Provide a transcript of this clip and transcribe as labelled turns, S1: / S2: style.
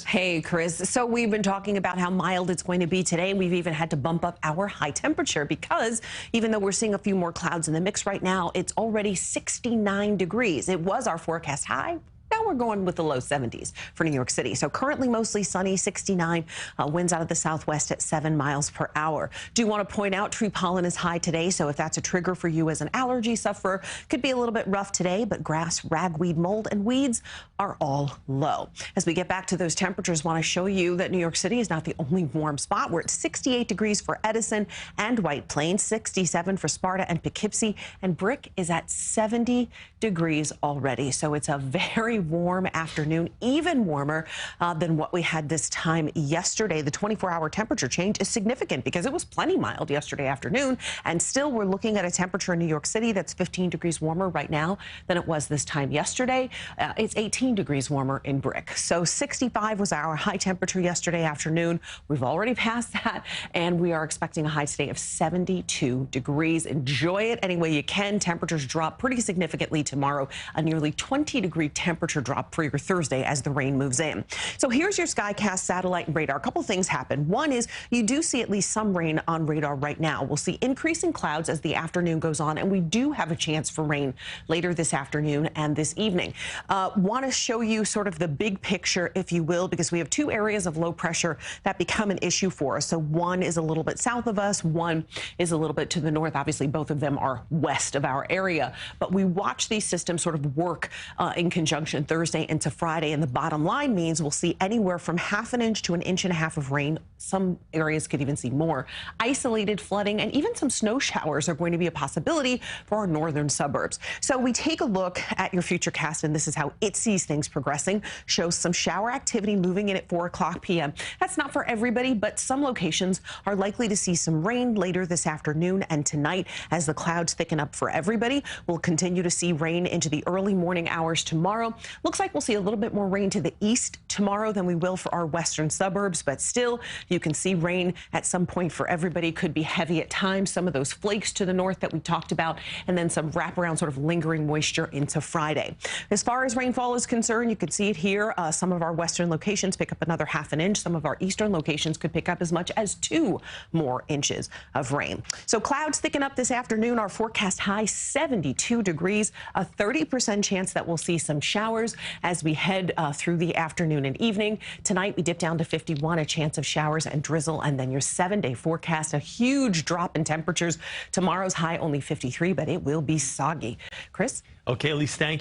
S1: Hey, Chris. So we've been talking about how mild it's going to be today. We've even had to bump up our high temperature because even though we're seeing a few more clouds in the mix right now, it's already 69 degrees. It was our forecast high. Now we're going with the low 70s for New York City. So currently mostly sunny, 69, winds out of the southwest at 7 miles per hour. Do want to point out tree pollen is high today. So if that's a trigger for you as an allergy sufferer, could be a little bit rough today, but grass, ragweed, mold, and weeds are all low. As we get back to those temperatures, want to show you that New York City is not the only warm spot. We're at 68 degrees for Edison and White Plains, 67 for Sparta and Poughkeepsie, and Brick is at 70 degrees already. So it's a very warm afternoon, even warmer than what we had this time yesterday. The 24-hour temperature change is significant because it was plenty mild yesterday afternoon, and still we're looking at a temperature in New York City that's 15 degrees warmer right now than it was this time yesterday. It's 18 degrees warmer in Brick. So 65 was our high temperature yesterday afternoon. We've already passed that, and we are expecting a high today of 72 degrees. Enjoy it any way you can. Temperatures drop pretty significantly tomorrow, a nearly 20-degree temperature drop for your Thursday as the rain moves in. So here's your SkyCast satellite and radar. A couple things happen. One is you do see at least some rain on radar right now. We'll see increasing clouds as the afternoon goes on, and we do have a chance for rain later this afternoon and this evening. Want to show you sort of the big picture, if you will, because we have two areas of low pressure that become an issue for us. So one is a little bit south of us, one is a little bit to the north. Obviously, both of them are west of our area, but we watch these systems sort of work in conjunction Thursday into Friday, and the bottom line means we'll see anywhere from ½ inch to 1.5 inches of rain. Some areas could even see more. Isolated flooding and even some snow showers are going to be a possibility for our northern suburbs. So we take a look at your FUTURECAST, and this is how it sees things progressing. Shows some shower activity moving in at 4 o'clock p.m. That's not for everybody, but some locations are likely to see some rain later this afternoon and tonight as the clouds thicken up for everybody. We'll continue to see rain into the early morning hours tomorrow. Looks like we'll see a little bit more rain to the east tomorrow than we will for our western suburbs, but still you can see rain at some point for everybody. Could be heavy at times, some of those flakes to the north that we talked about, and then some wraparound sort of lingering moisture into Friday. As far as rainfall is concerned, you can see it here. Some of our western locations pick up another ½ inch. Some of our eastern locations could pick up as much as 2 more inches of rain. So clouds thicken up this afternoon. Our forecast high 72 degrees, a 30% chance that we'll see some showers as we head through the afternoon and evening. Tonight we dip down to 51, a chance of showers and drizzle, and then your 7-day forecast, a huge drop in temperatures. Tomorrow's high only 53, but it will be soggy. Chris?
S2: Okay, Elise, thank you.